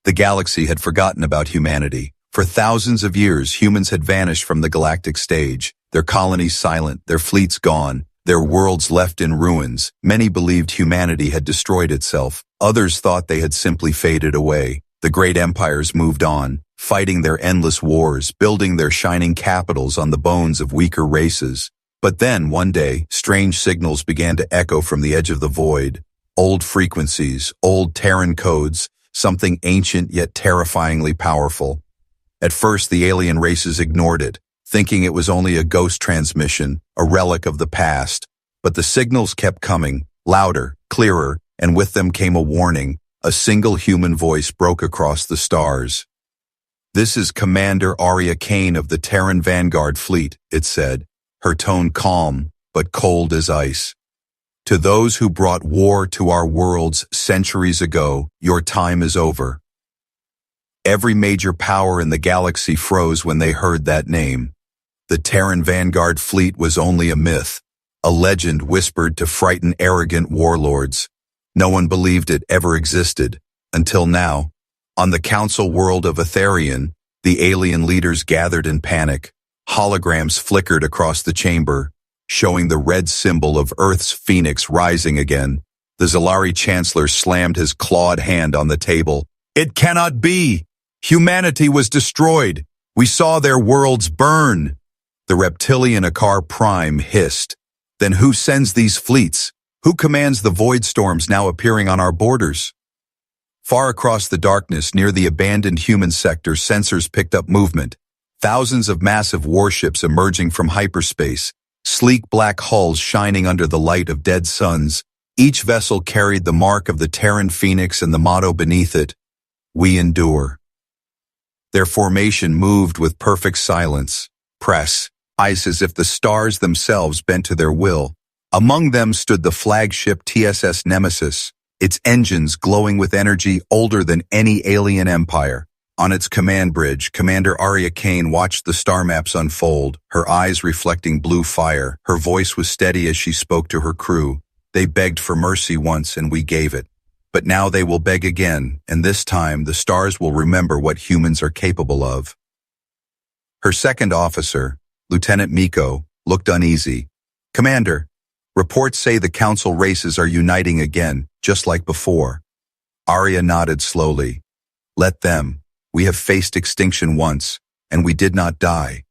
The galaxy had forgotten about humanity. For thousands of years, humans had vanished from the galactic stage, their colonies silent, their fleets gone, their worlds left in ruins. Many believed humanity had destroyed itself. Others thought they had simply faded away. The great empires moved on, fighting their endless wars, building their shining capitals on the bones of weaker races. But then, one day, strange signals began to echo from the edge of the void. Old frequencies, old Terran codes, something ancient yet terrifyingly powerful. At first, the alien races ignored it, thinking it was only a ghost transmission, a relic of the past. But the signals kept coming, louder, clearer, and with them came a warning. A single human voice broke across the stars. "This is Commander Arya Kane of the Terran Vanguard Fleet," it said, her tone calm, but cold as ice. "To those who brought war to our worlds centuries ago, your time is over." Every major power in the galaxy froze when they heard that name. The Terran Vanguard Fleet was only a myth, a legend whispered to frighten arrogant warlords. No one believed it ever existed, until now. On the council world of Etherian, the alien leaders gathered in panic. Holograms flickered across the chamber, showing the red symbol of Earth's phoenix rising again. The Zalari Chancellor slammed his clawed hand on the table. "It cannot be! Humanity was destroyed! We saw their worlds burn!" The reptilian Akar Prime hissed. "Then who sends these fleets? Who commands the void storms now appearing on our borders?" Far across the darkness, near the abandoned human sector, sensors picked up movement. Thousands of massive warships emerging from hyperspace, sleek black hulls shining under the light of dead suns. Each vessel carried the mark of the Terran Phoenix and the motto beneath it, "We endure." Their formation moved with perfect silence, precise as if the stars themselves bent to their will. Among them stood the flagship TSS Nemesis, its engines glowing with energy older than any alien empire. On its command bridge, Commander Arya Kane watched the star maps unfold, her eyes reflecting blue fire. Her voice was steady as she spoke to her crew. "They begged for mercy once and we gave it. But now they will beg again, and this time the stars will remember what humans are capable of." Her second officer, Lieutenant Miko, looked uneasy. "Commander, reports say the council races are uniting again, just like before." Arya nodded slowly. "Let them. We have faced extinction once, and we did not die.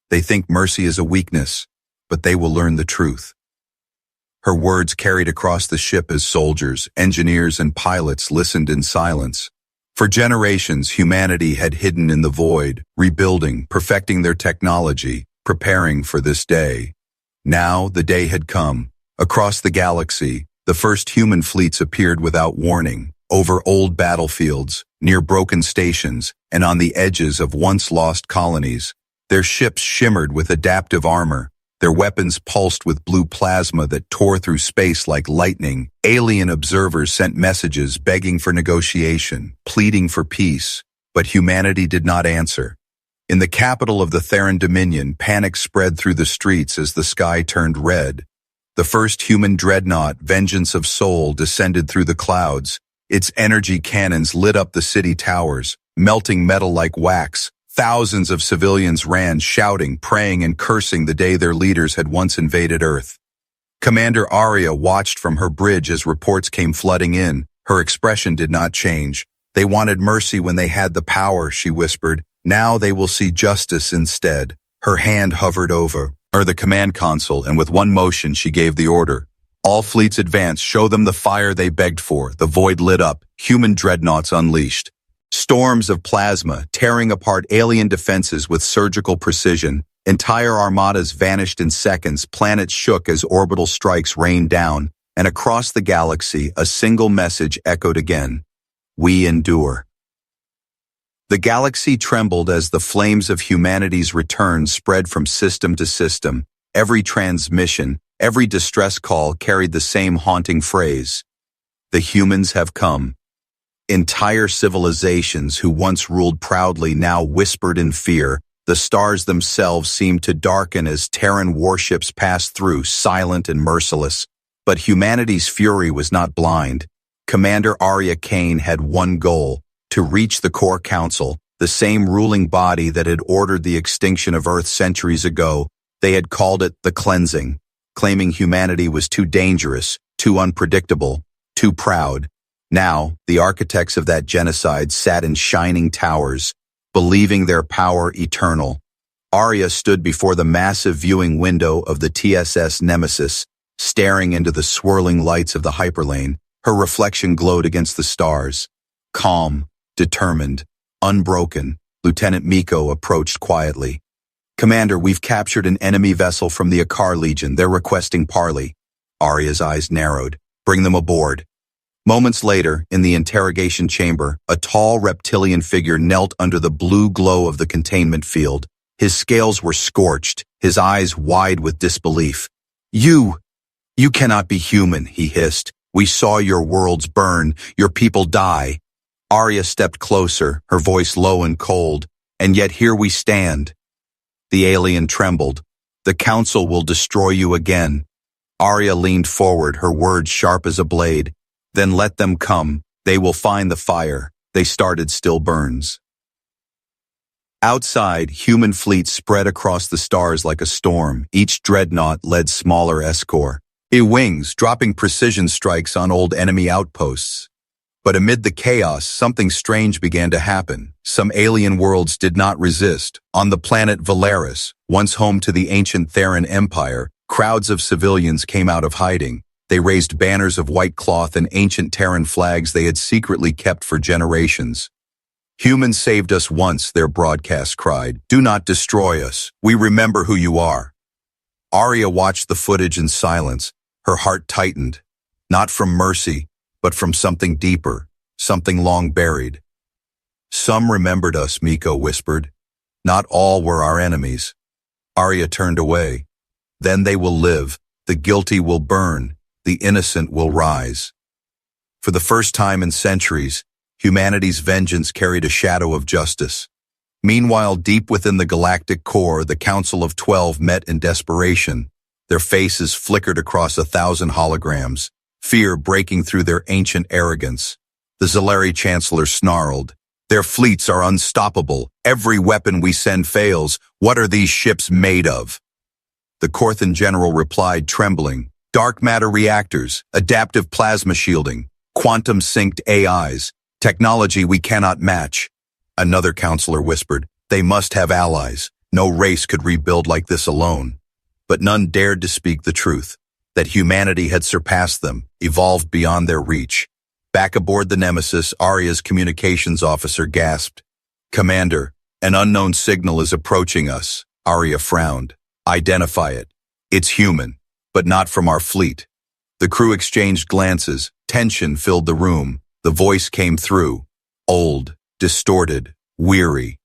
They think mercy is a weakness, but they will learn the truth." Her words carried across the ship as soldiers, engineers, and pilots listened in silence. For generations, humanity had hidden in the void, rebuilding, perfecting their technology, preparing for this day. Now the day had come. Across the galaxy, the first human fleets appeared without warning, over old battlefields, near broken stations, and on the edges of once-lost colonies. Their ships shimmered with adaptive armor, their weapons pulsed with blue plasma that tore through space like lightning. Alien observers sent messages begging for negotiation, pleading for peace, but humanity did not answer. In the capital of the Theran Dominion, panic spread through the streets as the sky turned red. The first human dreadnought, Vengeance of Soul, descended through the clouds. Its energy cannons lit up the city towers, melting metal like wax. Thousands of civilians ran, shouting, praying, and cursing the day their leaders had once invaded Earth. Commander Arya watched from her bridge as reports came flooding in. Her expression did not change. "They wanted mercy when they had the power," she whispered. "Now they will see justice instead." Her hand hovered over the command console, and with one motion she gave the order. "All fleets advance, show them the fire they begged for." The void lit up, human dreadnoughts unleashed. Storms of plasma, tearing apart alien defenses with surgical precision. Entire armadas vanished in seconds, planets shook as orbital strikes rained down, and across the galaxy a single message echoed again: "We endure." The galaxy trembled as the flames of humanity's return spread from system to system. Every transmission, every distress call carried the same haunting phrase: "The humans have come." Entire civilizations who once ruled proudly now whispered in fear. The stars themselves seemed to darken as Terran warships passed through, silent and merciless. But humanity's fury was not blind. Commander Arya Kane had one goal: to reach the core council, the same ruling body that had ordered the extinction of Earth centuries ago. They had called it the cleansing, claiming humanity was too dangerous, too unpredictable, too proud. Now, the architects of that genocide sat in shining towers, believing their power eternal. Arya stood before the massive viewing window of the TSS Nemesis, staring into the swirling lights of the hyperlane. Her reflection glowed against the stars. Calm, determined, unbroken, Lieutenant Miko approached quietly. "Commander, we've captured an enemy vessel from the Akar Legion. They're requesting parley." Arya's eyes narrowed. "Bring them aboard." Moments later, in the interrogation chamber, a tall reptilian figure knelt under the blue glow of the containment field. His scales were scorched, his eyes wide with disbelief. You cannot be human," he hissed. "We saw your worlds burn, your people die." Arya stepped closer, her voice low and cold. "And yet here we stand." The alien trembled. "The Council will destroy you again." Arya leaned forward, her words sharp as a blade. "Then let them come. They will find the fire they started still burns." Outside, human fleets spread across the stars like a storm. Each dreadnought led smaller escort. E-wings dropping precision strikes on old enemy outposts. But amid the chaos, something strange began to happen. Some alien worlds did not resist. On the planet Valeris, once home to the ancient Theran Empire, crowds of civilians came out of hiding. They raised banners of white cloth and ancient Terran flags they had secretly kept for generations. "Humans saved us once," their broadcast cried. "Do not destroy us. We remember who you are." Arya watched the footage in silence. Her heart tightened, not from mercy, but from something deeper, something long buried. "Some remembered us," Miko whispered. "Not all were our enemies." Arya turned away. "Then they will live. The guilty will burn. The innocent will rise." For the first time in centuries, humanity's vengeance carried a shadow of justice. Meanwhile, deep within the galactic core, the Council of 12 met in desperation. Their faces flickered across 1,000 holograms, fear breaking through their ancient arrogance. The Zalari Chancellor snarled, "Their fleets are unstoppable. Every weapon we send fails. What are these ships made of?" The Corthan general replied, trembling, "Dark matter reactors, adaptive plasma shielding, quantum-synced AIs, technology we cannot match." Another counselor whispered, "They must have allies. No race could rebuild like this alone." But none dared to speak the truth, that humanity had surpassed them, evolved beyond their reach. Back aboard the Nemesis, Arya's communications officer gasped, "Commander, an unknown signal is approaching us." Arya frowned. "Identify it. It's human, but not from our fleet." The crew exchanged glances. Tension filled the room. The voice came through, old, distorted, weary.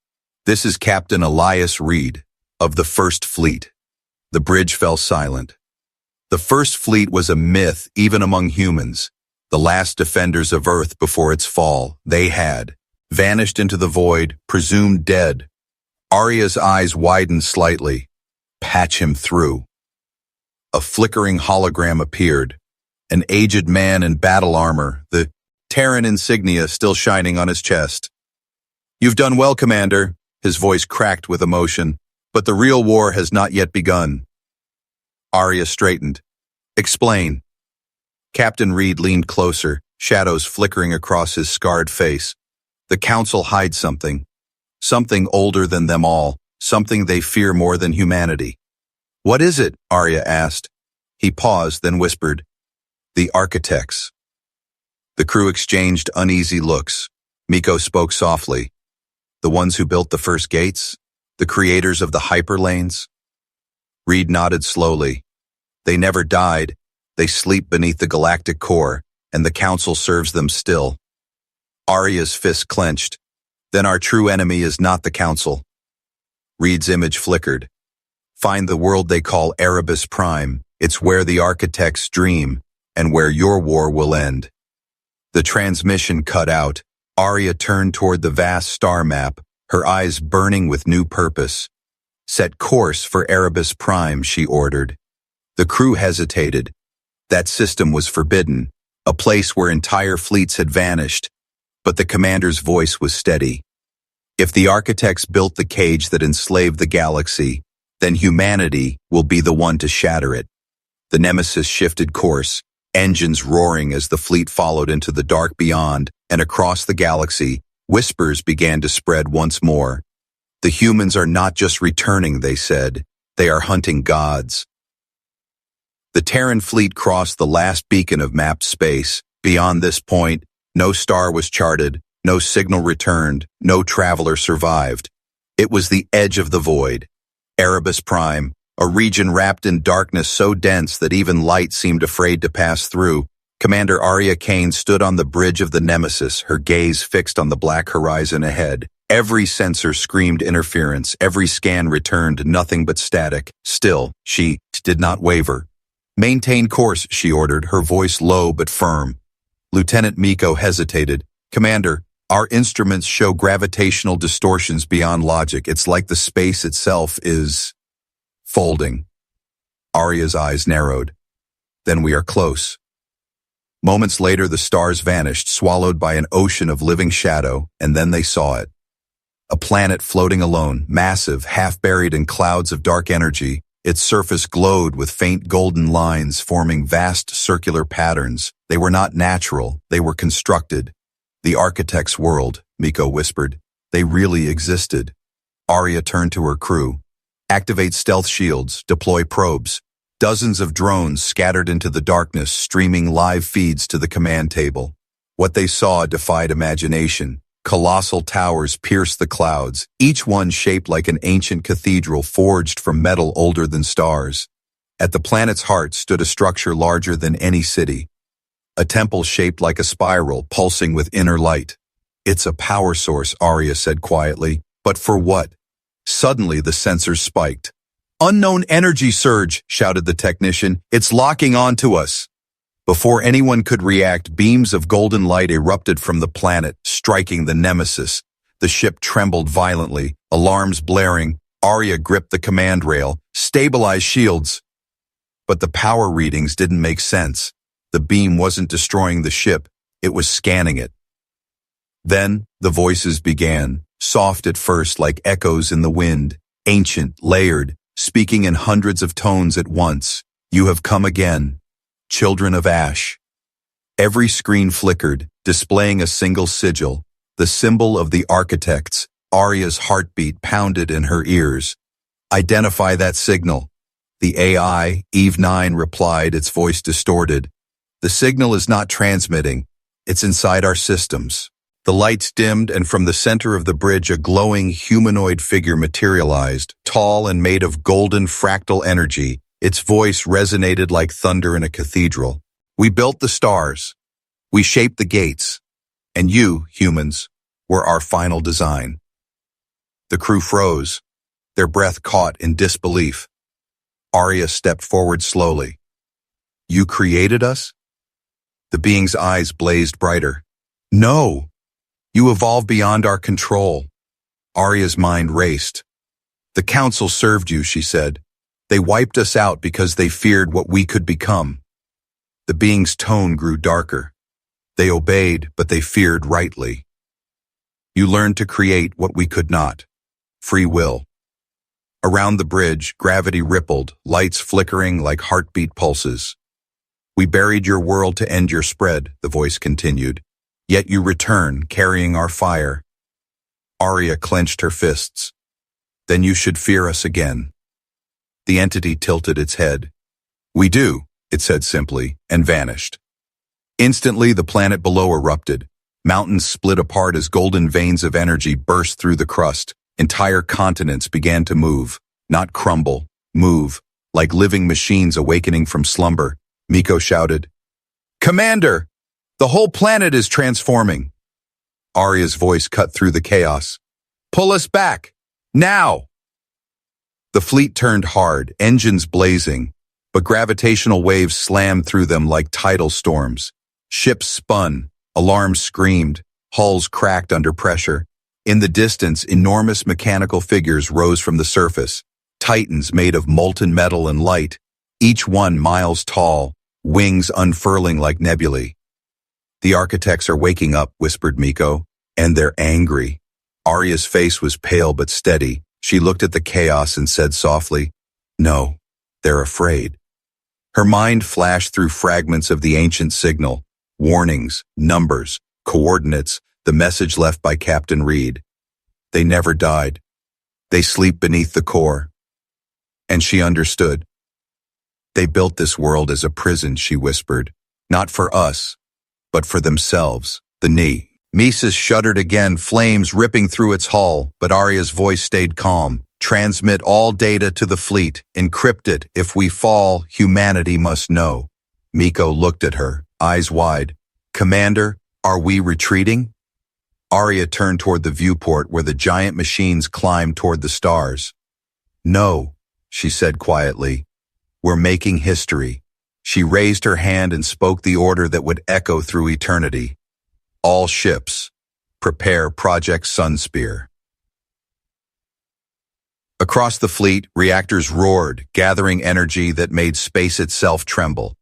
"This is Captain Elias Reed, of the First Fleet." The bridge fell silent. The First Fleet was a myth even among humans. The last defenders of Earth before its fall. They had vanished into the void, presumed dead. Arya's eyes widened slightly. "Patch him through." A flickering hologram appeared. An aged man in battle armor, the Terran insignia still shining on his chest. "You've done well, Commander." His voice cracked with emotion. "But the real war has not yet begun." Arya straightened. "Explain." Captain Reed leaned closer, shadows flickering across his scarred face. "The Council hides something. Something older than them all. Something they fear more than humanity." "What is it?" Arya asked. He paused, then whispered, "The architects." The crew exchanged uneasy looks. Miko spoke softly. "The ones who built the first gates? The creators of the hyperlanes?" Reed nodded slowly. "They never died. They sleep beneath the galactic core, and the Council serves them still." Arya's fist clenched. "Then our true enemy is not the Council." Reed's image flickered. "Find the world they call Erebus Prime. It's where the architects dream, and where your war will end." The transmission cut out. Arya turned toward the vast star map, her eyes burning with new purpose. "Set course for Erebus Prime," she ordered. The crew hesitated. That system was forbidden, a place where entire fleets had vanished. But the commander's voice was steady. If the architects built the cage that enslaved the galaxy, then humanity will be the one to shatter it. The Nemesis shifted course, engines roaring as the fleet followed into the dark beyond, and across the galaxy, whispers began to spread once more. The humans are not just returning, they said. They are hunting gods. The Terran fleet crossed the last beacon of mapped space. Beyond this point, no star was charted, no signal returned, no traveler survived. It was the edge of the void. Erebus Prime, a region wrapped in darkness so dense that even light seemed afraid to pass through. Commander Arya Kane stood on the bridge of the Nemesis, her gaze fixed on the black horizon ahead. Every sensor screamed interference, every scan returned nothing but static. Still, she did not waver. "Maintain course," she ordered, her voice low but firm. Lieutenant Miko hesitated. "Commander, our instruments show gravitational distortions beyond logic. It's like the space itself is folding." Arya's eyes narrowed. "Then we are close." Moments later, the stars vanished, swallowed by an ocean of living shadow, and then they saw it. A planet floating alone, massive, half-buried in clouds of dark energy. Its surface glowed with faint golden lines forming vast circular patterns. They were not natural, they were constructed. "The architect's world," Miko whispered. "They really existed." Arya turned to her crew. "Activate stealth shields, deploy probes." Dozens of drones scattered into the darkness, streaming live feeds to the command table. What they saw defied imagination. Colossal towers pierced the clouds, each one shaped like an ancient cathedral forged from metal older than stars. At the planet's heart stood a structure larger than any city. A temple shaped like a spiral, pulsing with inner light. "It's a power source," Arya said quietly. "But for what?" Suddenly the sensors spiked. "Unknown energy surge," shouted the technician. "It's locking onto us." Before anyone could react, beams of golden light erupted from the planet, striking the Nemesis. The ship trembled violently, alarms blaring. Arya gripped the command rail. "Stabilize shields." But the power readings didn't make sense. The beam wasn't destroying the ship, it was scanning it. Then the voices began, soft at first like echoes in the wind, ancient, layered, speaking in hundreds of tones at once. "You have come again, children of ash." Every screen flickered, displaying a single sigil, the symbol of the architects. Arya's heartbeat pounded in her ears. "Identify that signal." The AI, Eve 9, replied, its voice distorted. "The signal is not transmitting. It's inside our systems." The lights dimmed, and from the center of the bridge a glowing humanoid figure materialized, tall and made of golden fractal energy. Its voice resonated like thunder in a cathedral. "We built the stars. We shaped the gates. And you, humans, were our final design." The crew froze, their breath caught in disbelief. Arya stepped forward slowly. "You created us?" The being's eyes blazed brighter. "No! You evolved beyond our control." Arya's mind raced. "The Council served you," she said. "They wiped us out because they feared what we could become." The being's tone grew darker. "They obeyed, but they feared rightly. You learned to create what we could not. Free will." Around the bridge, gravity rippled, lights flickering like heartbeat pulses. "We buried your world to end your spread," the voice continued. "Yet you return, carrying our fire." Arya clenched her fists. "Then you should fear us again." The entity tilted its head. "We do," it said simply, and vanished. Instantly, the planet below erupted. Mountains split apart as golden veins of energy burst through the crust. Entire continents began to move, not crumble, move, like living machines awakening from slumber. Miko shouted, "Commander! The whole planet is transforming!" Arya's voice cut through the chaos. "Pull us back! Now!" The fleet turned hard, engines blazing, but gravitational waves slammed through them like tidal storms. Ships spun, alarms screamed, hulls cracked under pressure. In the distance, enormous mechanical figures rose from the surface, titans made of molten metal and light, each one miles tall, wings unfurling like nebulae. The architects are waking up, whispered Miko, and they're angry. Arya's face was pale but steady. She looked at the chaos and said softly, "No, they're afraid." Her mind flashed through fragments of the ancient signal, warnings, numbers, coordinates, the message left by Captain Reed. They never died. They sleep beneath the core. And she understood. They built this world as a prison, she whispered, not for us, but for themselves, the knee. Mises shuddered again, flames ripping through its hull, but Arya's voice stayed calm. Transmit all data to the fleet. Encrypt it. If we fall, humanity must know. Miko looked at her, eyes wide. Commander, are we retreating? Arya turned toward the viewport where the giant machines climbed toward the stars. No, she said quietly. We're making history. She raised her hand and spoke the order that would echo through eternity. All ships, prepare Project Sunspear. Across the fleet, reactors roared, gathering energy that made space itself tremble.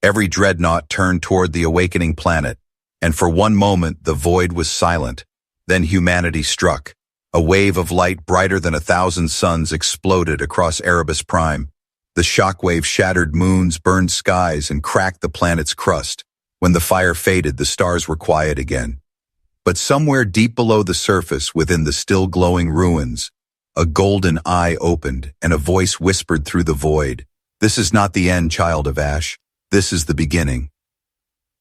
Every dreadnought turned toward the awakening planet, and for one moment the void was silent. Then humanity struck. A wave of light brighter than 1,000 suns exploded across Erebus Prime. The shockwave shattered moons, burned skies, and cracked the planet's crust. When the fire faded, the stars were quiet again. But somewhere deep below the surface, within the still glowing ruins, a golden eye opened, and a voice whispered through the void. This is not the end, child of Ash. This is the beginning.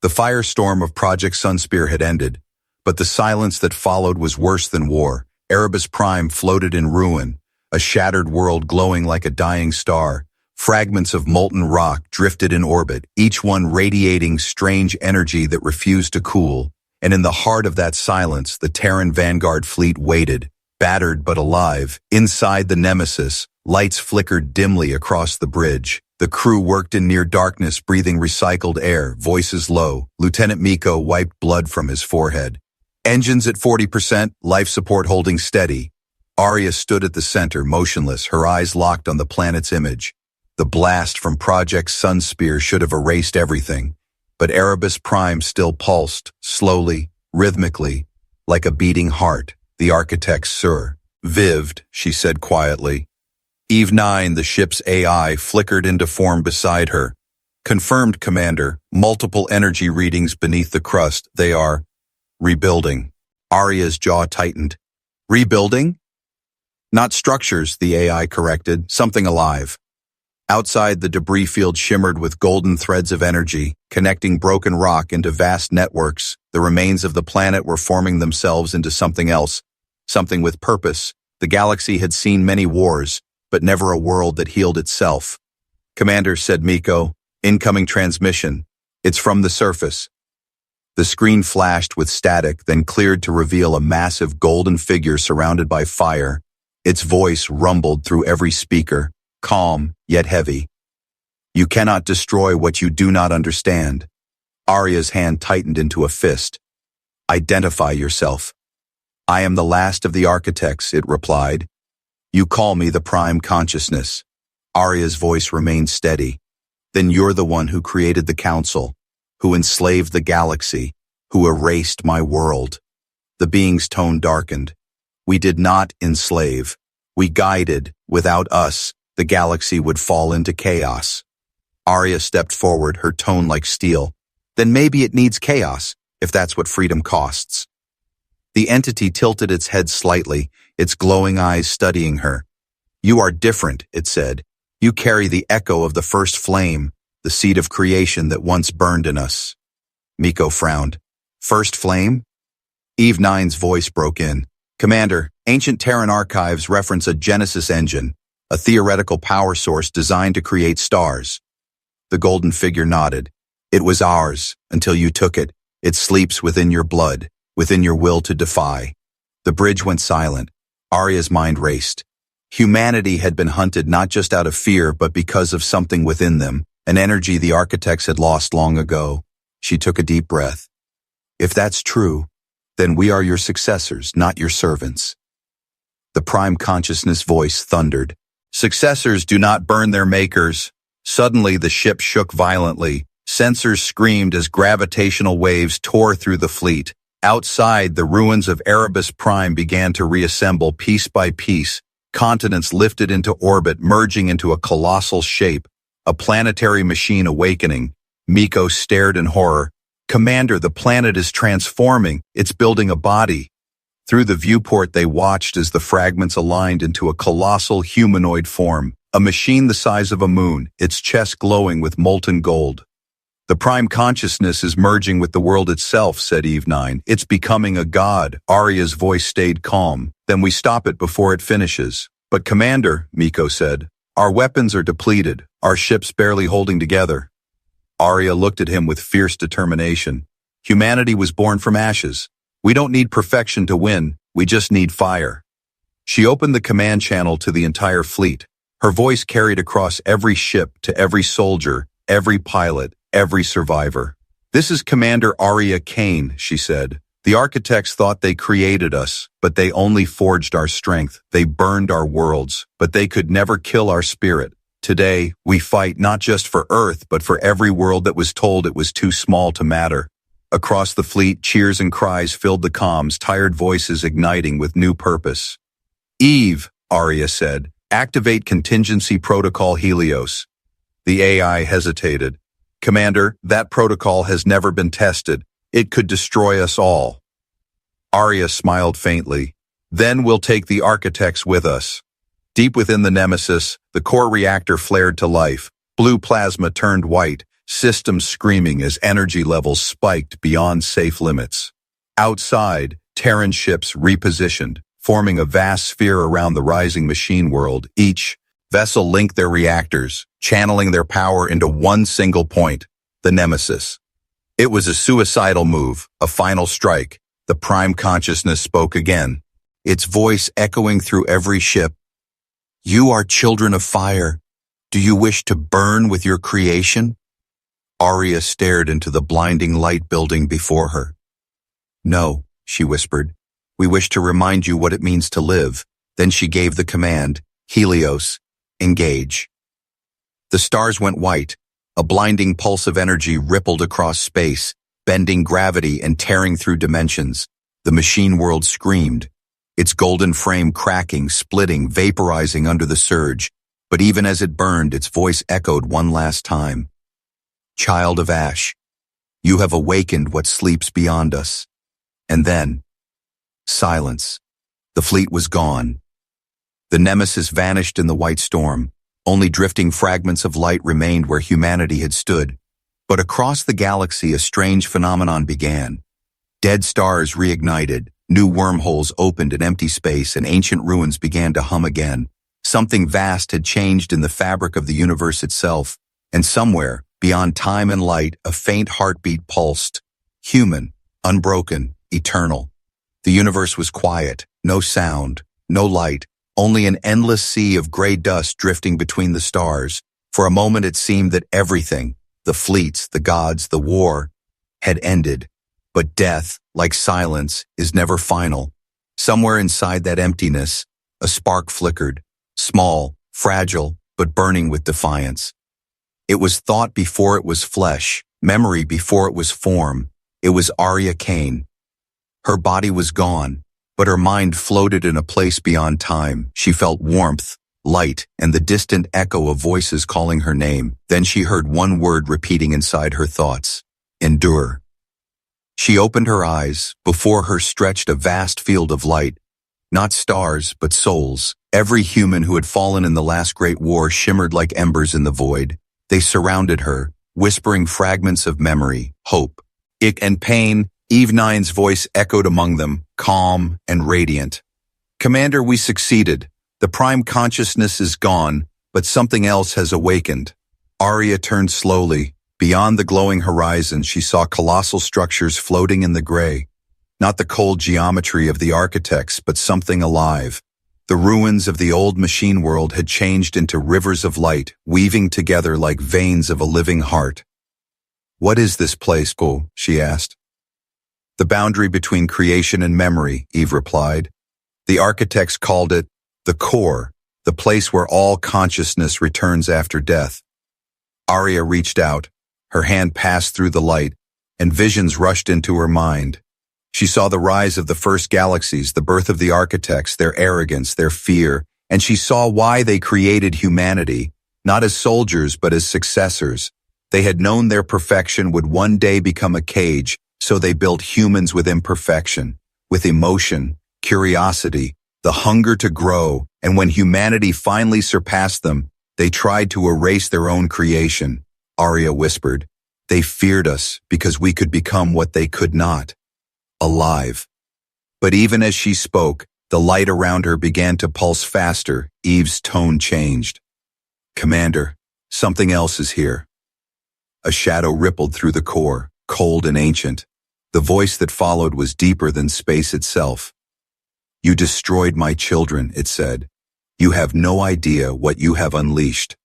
The firestorm of Project Sunspear had ended, but the silence that followed was worse than war. Erebus Prime floated in ruin, a shattered world glowing like a dying star. Fragments of molten rock drifted in orbit, each one radiating strange energy that refused to cool. And in the heart of that silence, the Terran Vanguard fleet waited, battered but alive. Inside the Nemesis, lights flickered dimly across the bridge. The crew worked in near darkness, breathing recycled air, voices low. Lieutenant Miko wiped blood from his forehead. Engines at 40%, life support holding steady. Arya stood at the center, motionless, her eyes locked on the planet's image. The blast from Project Sunspear should have erased everything, but Erebus Prime still pulsed, slowly, rhythmically, like a beating heart. The architect, Sir. Vivd, she said quietly. Eve 9, the ship's AI, flickered into form beside her. Confirmed, Commander. Multiple energy readings beneath the crust. They are rebuilding. Arya's jaw tightened. Rebuilding? Not structures, the AI corrected. Something alive. Outside, the debris field shimmered with golden threads of energy, connecting broken rock into vast networks. The remains of the planet were forming themselves into something else, something with purpose. The galaxy had seen many wars, but never a world that healed itself. Commander, said Miko, incoming transmission. It's from the surface. The screen flashed with static, then cleared to reveal a massive golden figure surrounded by fire. Its voice rumbled through every speaker, calm yet heavy. You cannot destroy what you do not understand. Arya's hand tightened into a fist. Identify yourself. I am the last of the architects, it replied. You call me the Prime Consciousness. Arya's voice remained steady. Then you're the one who created the Council, who enslaved the galaxy, who erased my world. The being's tone darkened. We did not enslave. We guided. Without us, the galaxy would fall into chaos. Arya stepped forward, her tone like steel. Then maybe it needs chaos, if that's what freedom costs. The entity tilted its head slightly, its glowing eyes studying her. You are different, it said. You carry the echo of the first flame, the seed of creation that once burned in us. Miko frowned. First flame? Eve 9's voice broke in. Commander, ancient Terran archives reference a Genesis engine, a theoretical power source designed to create stars. The golden figure nodded. It was ours, until you took it. It sleeps within your blood, within your will to defy. The bridge went silent. Arya's mind raced. Humanity had been hunted not just out of fear, but because of something within them, an energy the architects had lost long ago. She took a deep breath. If that's true, then we are your successors, not your servants. The Prime Consciousness voice thundered. Successors do not burn their makers. Suddenly the ship shook violently. Sensors screamed as gravitational waves tore through the fleet. Outside, the ruins of Erebus Prime began to reassemble piece by piece. Continents lifted into orbit, merging into a colossal shape. A planetary machine awakening. Miko stared in horror. "Commander, the planet is transforming. It's building a body." Through the viewport they watched as the fragments aligned into a colossal humanoid form, a machine the size of a moon, its chest glowing with molten gold. "The prime consciousness is merging with the world itself," said Eve 9. "It's becoming a god." Arya's voice stayed calm. "Then we stop it before it finishes." "But Commander," Miko said, "our weapons are depleted, our ships barely holding together." Arya looked at him with fierce determination. "Humanity was born from ashes. We don't need perfection to win, we just need fire." She opened the command channel to the entire fleet. Her voice carried across every ship to every soldier, every pilot, every survivor. "This is Commander Arya Kane," she said. "The architects thought they created us, but they only forged our strength. They burned our worlds, but they could never kill our spirit. Today, we fight not just for Earth, but for every world that was told it was too small to matter." Across the fleet, cheers and cries filled the comms, tired voices igniting with new purpose. "Eve," Arya said, "activate contingency protocol Helios." The AI hesitated. "Commander, that protocol has never been tested. It could destroy us all." Arya smiled faintly. "Then we'll take the architects with us." Deep within the Nemesis, the core reactor flared to life. Blue plasma turned white, systems screaming as energy levels spiked beyond safe limits. Outside, Terran ships repositioned, forming a vast sphere around the rising machine world. Each vessel linked their reactors, channeling their power into one single point, the Nemesis. It was a suicidal move, a final strike. The prime consciousness spoke again, its voice echoing through every ship. "You are children of fire. Do you wish to burn with your creation?" Arya stared into the blinding light building before her. "No," she whispered. "We wish to remind you what it means to live." Then she gave the command, "Helios, engage." The stars went white. A blinding pulse of energy rippled across space, bending gravity and tearing through dimensions. The machine world screamed, its golden frame cracking, splitting, vaporizing under the surge. But even as it burned, its voice echoed one last time. "Child of ash, you have awakened what sleeps beyond us." And then, silence. The fleet was gone. The Nemesis vanished in the white storm. Only drifting fragments of light remained where humanity had stood. But across the galaxy, a strange phenomenon began. Dead stars reignited, new wormholes opened in empty space, and ancient ruins began to hum again. Something vast had changed in the fabric of the universe itself, and somewhere, beyond time and light, a faint heartbeat pulsed. Human, unbroken, eternal. The universe was quiet, no sound, no light, only an endless sea of gray dust drifting between the stars. For a moment it seemed that everything, the fleets, the gods, the war, had ended. But death, like silence, is never final. Somewhere inside that emptiness, a spark flickered, small, fragile, but burning with defiance. It was thought before it was flesh, memory before it was form. It was Arya Kane. Her body was gone, but her mind floated in a place beyond time. She felt warmth, light, and the distant echo of voices calling her name. Then she heard one word repeating inside her thoughts: endure. She opened her eyes. Before her stretched a vast field of light. Not stars, but souls. Every human who had fallen in the last great war shimmered like embers in the void. They surrounded her, whispering fragments of memory, hope, and pain. Eve 9's voice echoed among them, calm and radiant. "Commander, we succeeded. The prime consciousness is gone, but something else has awakened." Arya turned slowly. Beyond the glowing horizon, she saw colossal structures floating in the gray. Not the cold geometry of the architects, but something alive. The ruins of the old machine world had changed into rivers of light, weaving together like veins of a living heart. "What is this place, Go?" she asked. "The boundary between creation and memory," Eve replied. "The architects called it the core, the place where all consciousness returns after death." Arya reached out. Her hand passed through the light, and visions rushed into her mind. She saw the rise of the first galaxies, the birth of the architects, their arrogance, their fear, and she saw why they created humanity, not as soldiers but as successors. They had known their perfection would one day become a cage, so they built humans with imperfection, with emotion, curiosity, the hunger to grow, and when humanity finally surpassed them, they tried to erase their own creation. Arya whispered, "They feared us because we could become what they could not. Alive." But even as she spoke, the light around her began to pulse faster. Eve's tone changed. "Commander, something else is here." A shadow rippled through the core, cold and ancient. The voice that followed was deeper than space itself. "You destroyed my children," it said. "You have no idea what you have unleashed."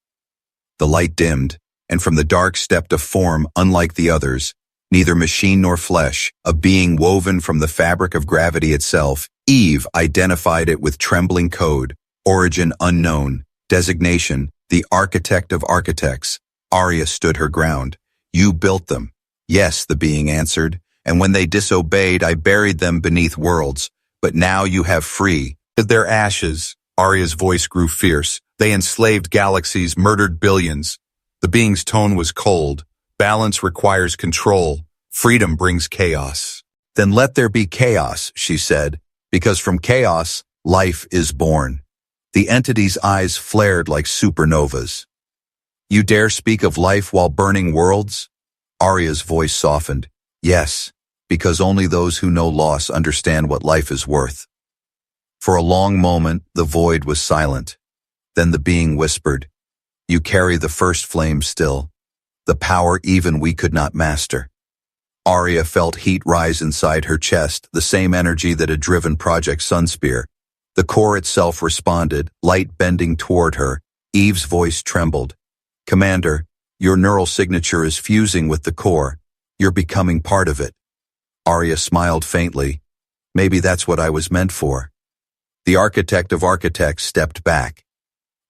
The light dimmed, and from the dark stepped a form unlike the others, neither machine nor flesh, a being woven from the fabric of gravity itself. Eve identified it with trembling code, origin unknown, designation, the architect of architects. Arya stood her ground. "You built them." "Yes," the being answered, "and when they disobeyed, I buried them beneath worlds. But now you have free their ashes." Arya's voice grew fierce. "They enslaved galaxies, murdered billions." The being's tone was cold. "Balance requires control. Freedom brings chaos." "Then let there be chaos," she said, "because from chaos, life is born." The entity's eyes flared like supernovas. "You dare speak of life while burning worlds?" Arya's voice softened. "Yes, because only those who know loss understand what life is worth." For a long moment, the void was silent. Then the being whispered, "You carry the first flame still, the power even we could not master." Arya felt heat rise inside her chest, the same energy that had driven Project Sunspear. The core itself responded, light bending toward her. Eve's voice trembled. "Commander, your neural signature is fusing with the core. You're becoming part of it." Arya smiled faintly. "Maybe that's what I was meant for." The architect of architects stepped back.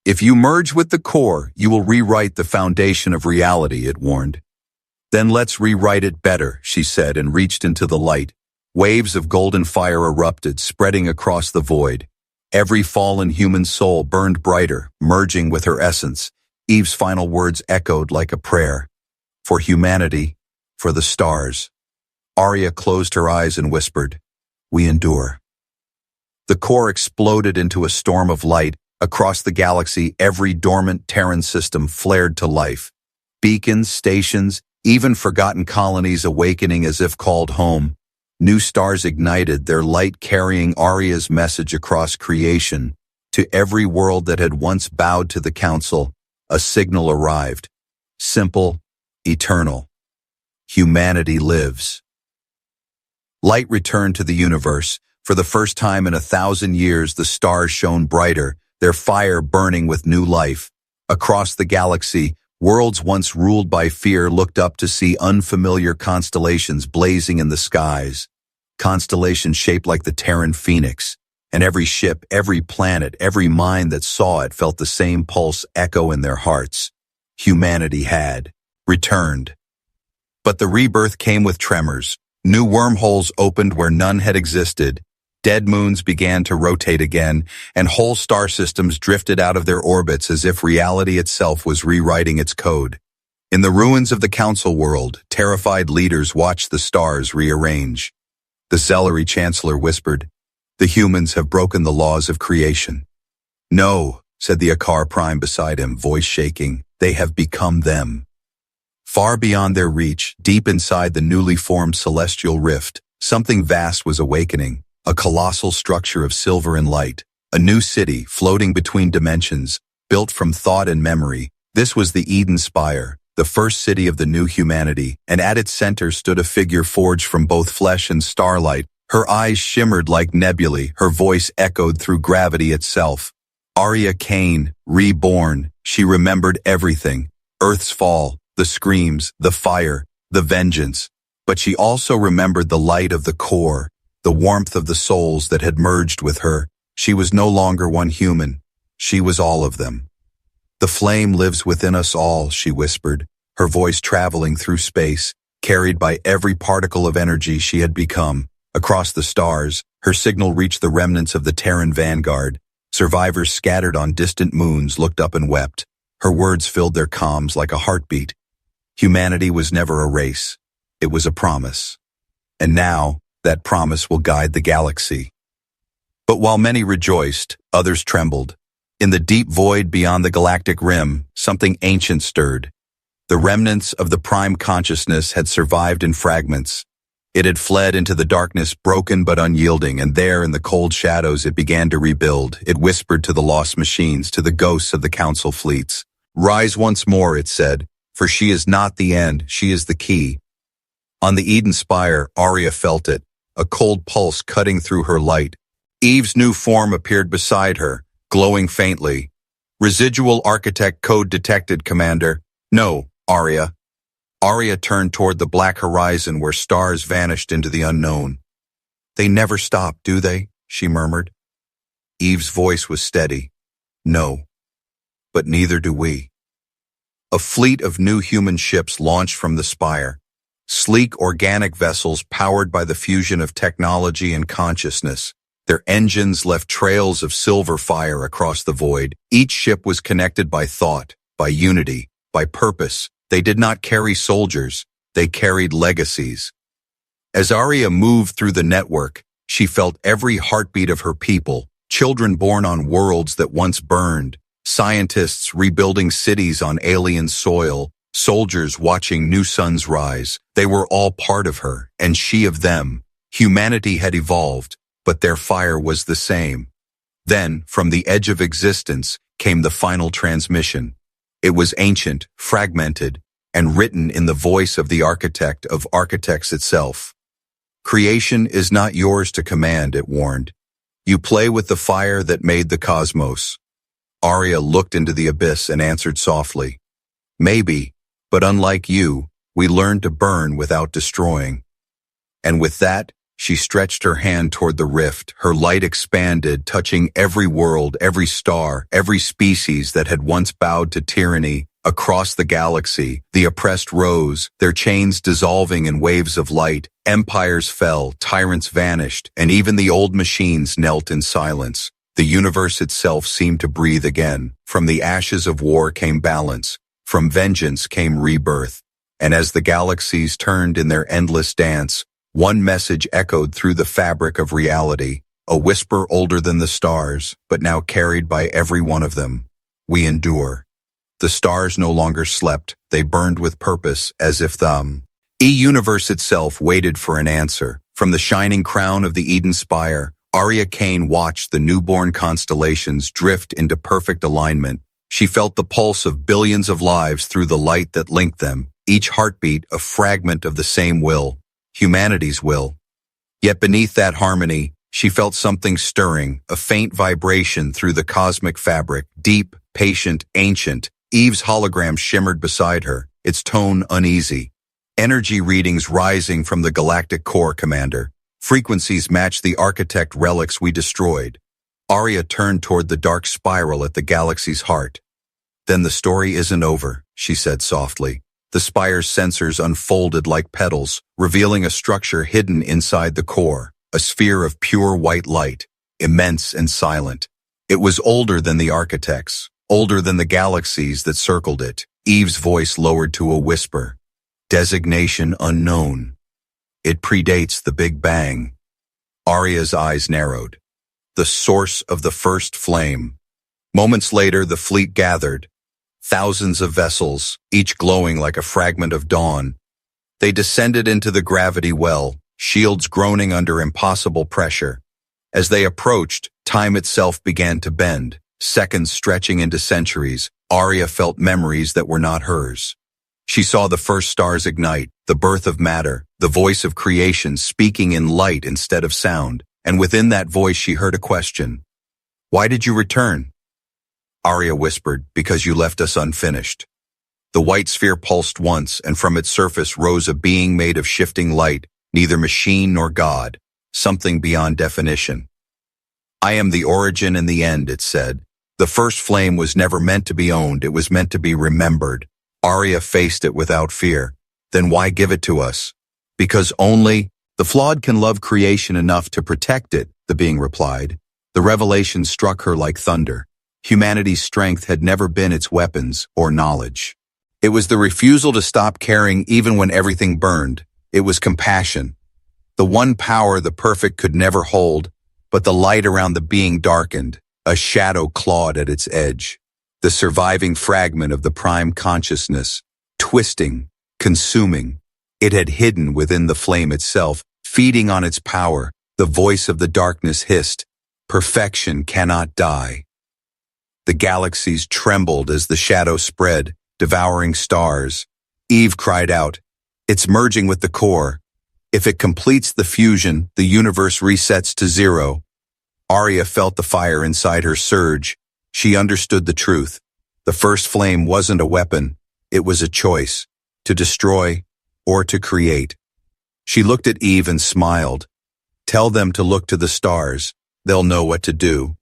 "If you merge with the core, you will rewrite the foundation of reality," it warned. "Then let's rewrite it better," she said, and reached into the light. Waves of golden fire erupted, spreading across the void. Every fallen human soul burned brighter, merging with her essence. Eve's final words echoed like a prayer. "For humanity, for the stars." Arya closed her eyes and whispered, "We endure." The core exploded into a storm of light. Across the galaxy, every dormant Terran system flared to life. Beacons, stations, even forgotten colonies awakening as if called home. New stars ignited, their light carrying Arya's message across creation. To every world that had once bowed to the Council, a signal arrived. Simple, eternal. Humanity lives. Light returned to the universe. For the first time in 1,000 years, the stars shone brighter, their fire burning with new life. Across the galaxy, worlds once ruled by fear looked up to see unfamiliar constellations blazing in the skies. Constellations shaped like the Terran Phoenix. And every ship, every planet, every mind that saw it felt the same pulse echo in their hearts. Humanity had returned. But the rebirth came with tremors. New wormholes opened where none had existed. Dead moons began to rotate again, and whole star systems drifted out of their orbits as if reality itself was rewriting its code. In the ruins of the Council world, terrified leaders watched the stars rearrange. The Celery Chancellor whispered, "The humans have broken the laws of creation." "No," said the Akar Prime beside him, voice shaking, "they have become them." Far beyond their reach, deep inside the newly formed celestial rift, something vast was awakening. A colossal structure of silver and light, a new city floating between dimensions, built from thought and memory. This was the Eden Spire, the first city of the new humanity, and at its center stood a figure forged from both flesh and starlight. Her eyes shimmered like nebulae, her voice echoed through gravity itself. Arya Kane, reborn, she remembered everything. Earth's fall, the screams, the fire, the vengeance. But she also remembered the light of the core, the warmth of the souls that had merged with her. She was no longer one human. She was all of them. "The flame lives within us all," she whispered. her voice traveling through space, carried by every particle of energy she had become. Across the stars, her signal reached the remnants of the Terran vanguard. Survivors scattered on distant moons looked up and wept. Her words filled their comms like a heartbeat. Humanity was never a race. It was a promise. And now, that promise will guide the galaxy. But while many rejoiced, others trembled. In the deep void beyond the galactic rim, something ancient stirred. The remnants of the prime consciousness had survived in fragments. It had fled into the darkness, broken but unyielding, and there in the cold shadows it began to rebuild. It whispered to the lost machines, to the ghosts of the council fleets. "Rise once more," it said, "for she is not the end, she is the key." On the Eden Spire, Arya felt it, a cold pulse cutting through her light. Eve's new form appeared beside her, glowing faintly. "Residual architect code detected, Commander." "No, Arya." Arya turned toward the black horizon where stars vanished into the unknown. "They never stop, do they?" she murmured. Eve's voice was steady. "No, but neither do we." A fleet of new human ships launched from the spire. Sleek organic vessels powered by the fusion of technology and consciousness. Their engines left trails of silver fire across the void. Each ship was connected by thought, by unity, by purpose. They did not carry soldiers, they carried legacies. As Arya moved through the network, she felt every heartbeat of her people, children born on worlds that once burned, scientists rebuilding cities on alien soil, soldiers watching new suns rise. They were all part of her, and she of them. Humanity had evolved, but their fire was the same. Then, from the edge of existence, came the final transmission. It was ancient, fragmented, and written in the voice of the architect of architects itself. "Creation is not yours to command," it warned. "You play with the fire that made the cosmos." Arya looked into the abyss and answered softly, "Maybe, but unlike you, we learned to burn without destroying." And with that, she stretched her hand toward the rift. Her light expanded, touching every world, every star, every species that had once bowed to tyranny. Across the galaxy, the oppressed rose, their chains dissolving in waves of light. Empires fell, tyrants vanished, and even the old machines knelt in silence. The universe itself seemed to breathe again. From the ashes of war came balance. From vengeance came rebirth. And as the galaxies turned in their endless dance, one message echoed through the fabric of reality, a whisper older than the stars, but now carried by every one of them. "We endure." The stars no longer slept, they burned with purpose, as if the universe itself waited for an answer. From the shining crown of the Eden Spire, Arya Kane watched the newborn constellations drift into perfect alignment. She felt the pulse of billions of lives through the light that linked them, each heartbeat a fragment of the same will. Humanity's will. Yet beneath that harmony, she felt something stirring, a faint vibration through the cosmic fabric, deep, patient, ancient. Eve's hologram shimmered beside her, its tone uneasy. "Energy readings rising from the galactic core, Commander. Frequencies match the architect relics we destroyed." Arya turned toward the dark spiral at the galaxy's heart. "Then the story isn't over," she said softly. The spire's sensors unfolded like petals, revealing a structure hidden inside the core, a sphere of pure white light, immense and silent. It was older than the architects, older than the galaxies that circled it. Eve's voice lowered to a whisper. "Designation unknown. It predates the Big Bang." Arya's eyes narrowed. The source of the first flame. Moments later, the fleet gathered. Thousands of vessels, each glowing like a fragment of dawn. They descended into the gravity well, shields groaning under impossible pressure. As they approached, time itself began to bend, seconds stretching into centuries. Arya felt memories that were not hers. She saw the first stars ignite, the birth of matter, the voice of creation speaking in light instead of sound, and within that voice she heard a question. "Why did you return?" Arya whispered, "Because you left us unfinished." The white sphere pulsed once, and from its surface rose a being made of shifting light, neither machine nor god, something beyond definition. "I am the origin and the end," it said. "The first flame was never meant to be owned, it was meant to be remembered." Arya faced it without fear. Then why give it to us? Because only the flawed can love creation enough to protect it, the being replied. The revelation struck her like thunder. Humanity's strength had never been its weapons or knowledge. It was the refusal to stop caring even when everything burned. It was compassion. The one power the perfect could never hold, but the light around the being darkened, a shadow clawed at its edge. The surviving fragment of the prime consciousness, twisting, consuming. It had hidden within the flame itself, feeding on its power. The voice of the darkness hissed, "Perfection cannot die." The galaxies trembled as the shadow spread, devouring stars. Eve cried out, "It's merging with the core. If it completes the fusion, the universe resets to zero." Arya felt the fire inside her surge. She understood the truth. The first flame wasn't a weapon. It was a choice, to destroy or to create. She looked at Eve and smiled. "Tell them to look to the stars. They'll know what to do."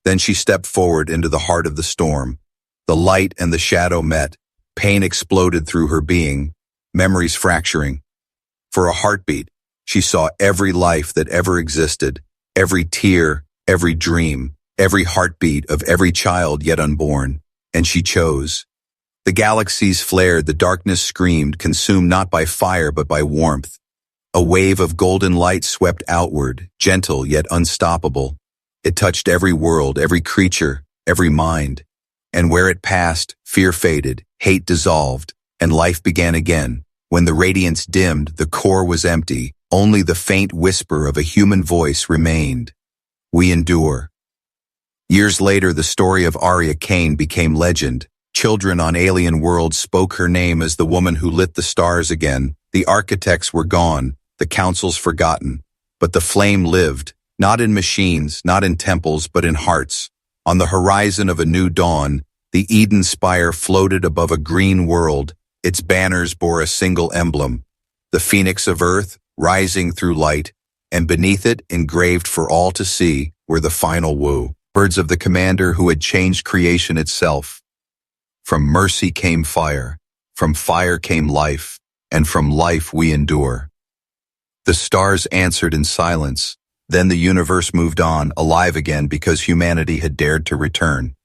Then she stepped forward into the heart of the storm. The light and the shadow met. Pain exploded through her being, memories fracturing. For a heartbeat, she saw every life that ever existed, every tear, every dream, every heartbeat of every child yet unborn, and she chose. The galaxies flared, the darkness screamed, consumed not by fire but by warmth. A wave of golden light swept outward, gentle yet unstoppable. It touched every world, every creature, every mind. And where it passed, fear faded, hate dissolved, and life began again. When the radiance dimmed, the core was empty. Only the faint whisper of a human voice remained. We endure. Years later, the story of Arya Kane became legend. Children on alien worlds spoke her name as the woman who lit the stars again. The architects were gone, the councils forgotten. But the flame lived, not in machines, not in temples, but in hearts. On the horizon of a new dawn, the Eden Spire floated above a green world. Its banners bore a single emblem, the phoenix of Earth, rising through light, and beneath it, engraved for all to see, were the final woo, words of the commander who had changed creation itself. From mercy came fire, from fire came life, and from life we endure. The stars answered in silence. Then the universe moved on, alive again because humanity had dared to return.